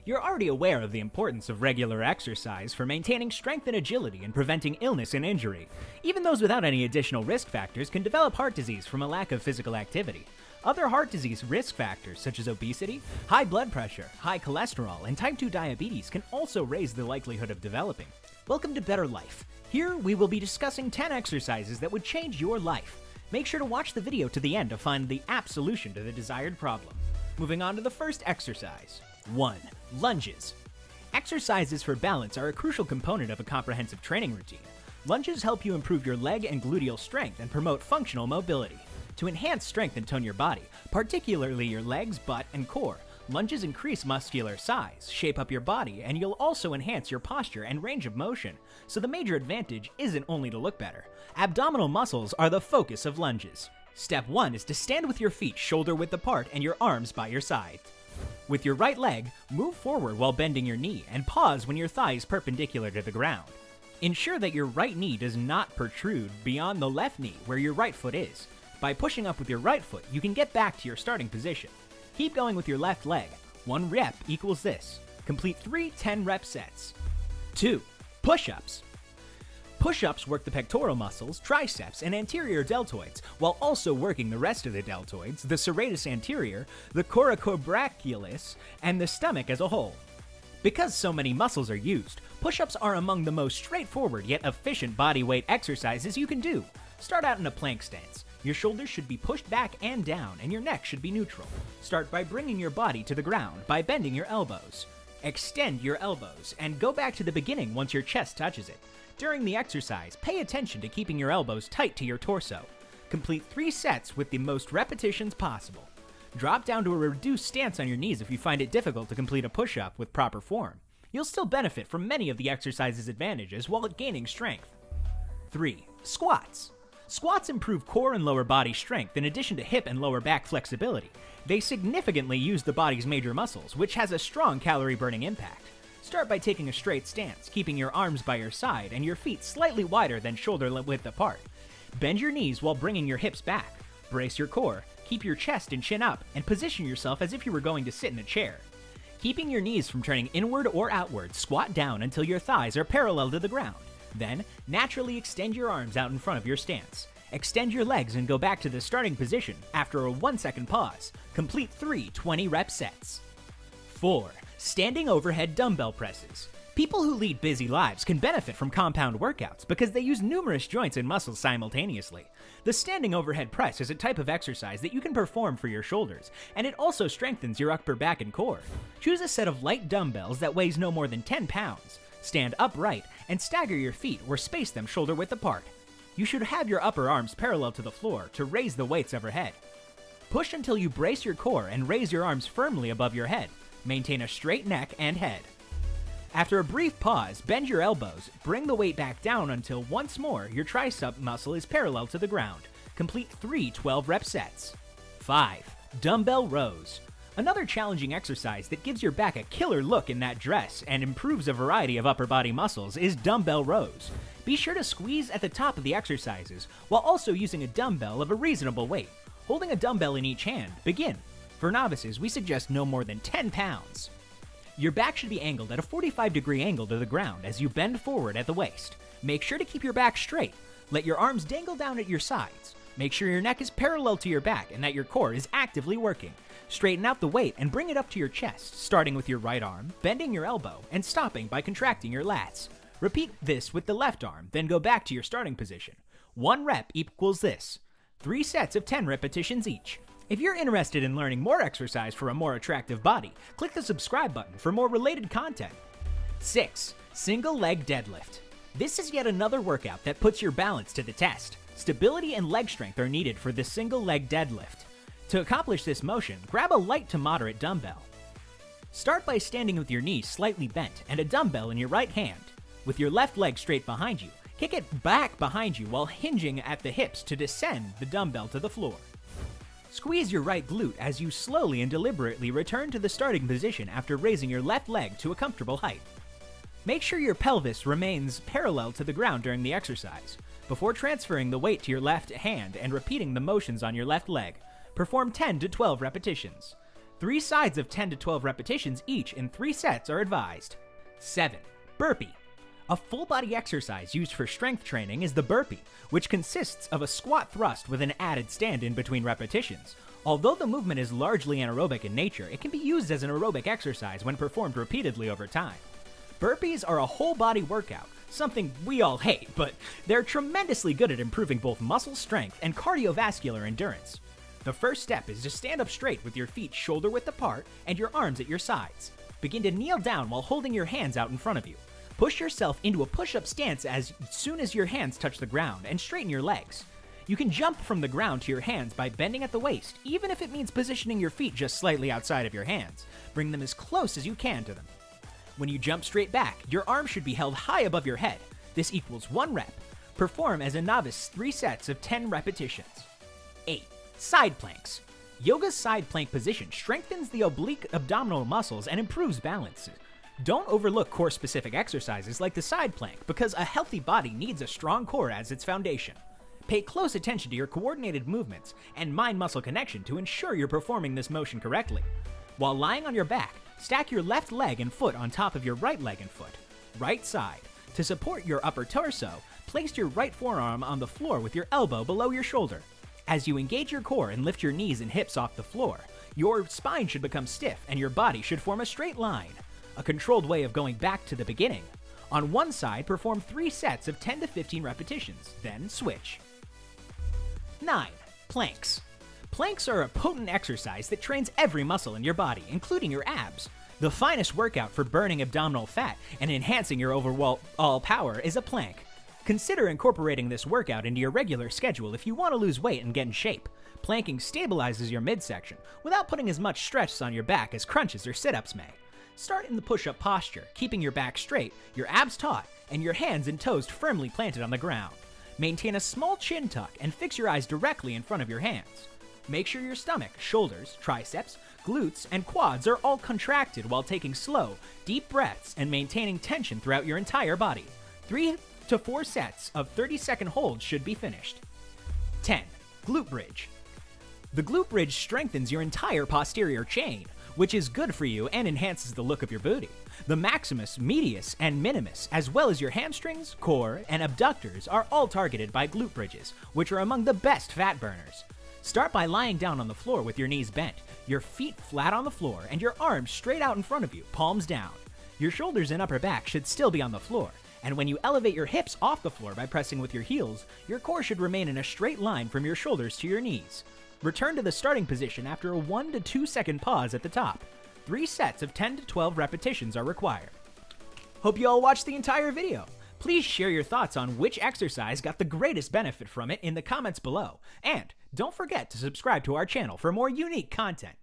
You're already aware of the importance of regular exercise for maintaining strength and agility and preventing illness and injury. Even those without any additional risk factors can develop heart disease from a lack of physical activity. Other heart disease risk factors such as obesity, high blood pressure, high cholesterol, and type 2 diabetes can also raise the likelihood of developing. Welcome to Better Life. Here we will be discussing 10 exercises that would change your life. Make sure to watch the video to the end to find the apt solution to the desired problem. Moving on to the first exercise. 1. Lunges. Exercises for balance are a crucial component of a comprehensive training routine. Lunges help you improve your leg and gluteal strength and promote functional mobility. To enhance strength and tone your body, particularly your legs, butt, and core, lunges increase muscular size, shape up your body, and you'll also enhance your posture and range of motion. So the major advantage isn't only to look better. Abdominal muscles are the focus of lunges. Step 1 is to stand with your feet shoulder-width apart and your arms by your side. With your right leg, move forward while bending your knee and pause when your thigh is perpendicular to the ground. Ensure that your right knee does not protrude beyond the left knee where your right foot is. By pushing up with your right foot, you can get back to your starting position. Keep going with your left leg. 1 rep equals this. Complete 3 10-rep sets. 2. Push-ups. Push-ups work the pectoral muscles, triceps, and anterior deltoids, while also working the rest of the deltoids, the serratus anterior, the coracobrachiolis, and the stomach as a whole. Because so many muscles are used, push-ups are among the most straightforward yet efficient body weight exercises you can do. Start out in a plank stance. Your shoulders should be pushed back and down, and your neck should be neutral. Start by bringing your body to the ground by bending your elbows. Extend your elbows, and go back to the beginning once your chest touches it. During the exercise, pay attention to keeping your elbows tight to your torso. Complete 3 sets with the most repetitions possible. Drop down to a reduced stance on your knees if you find it difficult to complete a push-up with proper form. You'll still benefit from many of the exercise's advantages while gaining strength. 3. Squats. Squats improve core and lower body strength in addition to hip and lower back flexibility. They significantly use the body's major muscles, which has a strong calorie-burning impact. Start by taking a straight stance, keeping your arms by your side and your feet slightly wider than shoulder-width apart. Bend your knees while bringing your hips back. Brace your core, keep your chest and chin up, and position yourself as if you were going to sit in a chair. Keeping your knees from turning inward or outward, squat down until your thighs are parallel to the ground. Then, naturally extend your arms out in front of your stance. Extend your legs and go back to the starting position after a 1-second pause. Complete 3 20-rep sets. 4. Standing overhead dumbbell presses. People who lead busy lives can benefit from compound workouts because they use numerous joints and muscles simultaneously. The standing overhead press is a type of exercise that you can perform for your shoulders, and it also strengthens your upper back and core. Choose a set of light dumbbells that weighs no more than 10 pounds. Stand upright and stagger your feet or space them shoulder-width apart. You should have your upper arms parallel to the floor to raise the weights overhead. Push until you brace your core and raise your arms firmly above your head. Maintain a straight neck and head. After a brief pause, bend your elbows, bring the weight back down until once more your tricep muscle is parallel to the ground. Complete 3 12-rep sets. 5. Dumbbell rows. Another challenging exercise that gives your back a killer look in that dress and improves a variety of upper body muscles is dumbbell rows. Be sure to squeeze at the top of the exercises while also using a dumbbell of a reasonable weight. Holding a dumbbell in each hand, begin. For novices, we suggest no more than 10 pounds. Your back should be angled at a 45-degree angle to the ground as you bend forward at the waist. Make sure to keep your back straight. Let your arms dangle down at your sides. Make sure your neck is parallel to your back and that your core is actively working. Straighten out the weight and bring it up to your chest, starting with your right arm, bending your elbow, and stopping by contracting your lats. Repeat this with the left arm, then go back to your starting position. 1 rep equals this. 3 sets of 10 repetitions each. If you're interested in learning more exercise for a more attractive body, click the subscribe button for more related content. 6. Single leg deadlift. This is yet another workout that puts your balance to the test. Stability and leg strength are needed for this single leg deadlift. To accomplish this motion, grab a light to moderate dumbbell. Start by standing with your knees slightly bent and a dumbbell in your right hand. With your left leg straight behind you, kick it back behind you while hinging at the hips to descend the dumbbell to the floor. Squeeze your right glute as you slowly and deliberately return to the starting position after raising your left leg to a comfortable height. Make sure your pelvis remains parallel to the ground during the exercise. Before transferring the weight to your left hand and repeating the motions on your left leg, perform 10 to 12 repetitions. 3 sides of 10 to 12 repetitions each in 3 sets are advised. 7. Burpee. A full-body exercise used for strength training is the burpee, which consists of a squat thrust with an added stand in between repetitions. Although the movement is largely anaerobic in nature, it can be used as an aerobic exercise when performed repeatedly over time. Burpees are a whole-body workout, something we all hate, but they're tremendously good at improving both muscle strength and cardiovascular endurance. The first step is to stand up straight with your feet shoulder-width apart and your arms at your sides. Begin to kneel down while holding your hands out in front of you. Push yourself into a push-up stance as soon as your hands touch the ground and straighten your legs. You can jump from the ground to your hands by bending at the waist, even if it means positioning your feet just slightly outside of your hands. Bring them as close as you can to them. When you jump straight back, your arms should be held high above your head. This equals 1 rep. Perform as a novice 3 sets of 10 repetitions. 8. Side planks. Yoga's side plank position strengthens the oblique abdominal muscles and improves balance. Don't overlook core-specific exercises like the side plank because a healthy body needs a strong core as its foundation. Pay close attention to your coordinated movements and mind-muscle connection to ensure you're performing this motion correctly. While lying on your back, stack your left leg and foot on top of your right leg and foot. Right side. To support your upper torso, place your right forearm on the floor with your elbow below your shoulder. As you engage your core and lift your knees and hips off the floor, your spine should become stiff and your body should form a straight line. A controlled way of going back to the beginning. On one side, perform 3 sets of 10 to 15 repetitions, then switch. 9. Planks. Planks are a potent exercise that trains every muscle in your body, including your abs. The finest workout for burning abdominal fat and enhancing your overall power is a plank. Consider incorporating this workout into your regular schedule if you want to lose weight and get in shape. Planking stabilizes your midsection without putting as much stress on your back as crunches or sit-ups may. Start in the push-up posture, keeping your back straight, your abs taut, and your hands and toes firmly planted on the ground. Maintain a small chin tuck and fix your eyes directly in front of your hands. Make sure your stomach, shoulders, triceps, glutes, and quads are all contracted while taking slow, deep breaths and maintaining tension throughout your entire body. 3 to 4 sets of 30-second holds should be finished. 10. Glute bridge. The glute bridge strengthens your entire posterior chain, which is good for you and enhances the look of your booty. The maximus, medius, and minimus, as well as your hamstrings, core, and abductors are all targeted by glute bridges, which are among the best fat burners. Start by lying down on the floor with your knees bent, your feet flat on the floor, and your arms straight out in front of you, palms down. Your shoulders and upper back should still be on the floor, and when you elevate your hips off the floor by pressing with your heels, your core should remain in a straight line from your shoulders to your knees. Return to the starting position after a 1 to 2 second pause at the top. 3 sets of 10 to 12 repetitions are required. Hope you all watched the entire video. Please share your thoughts on which exercise got the greatest benefit from it in the comments below. And don't forget to subscribe to our channel for more unique content.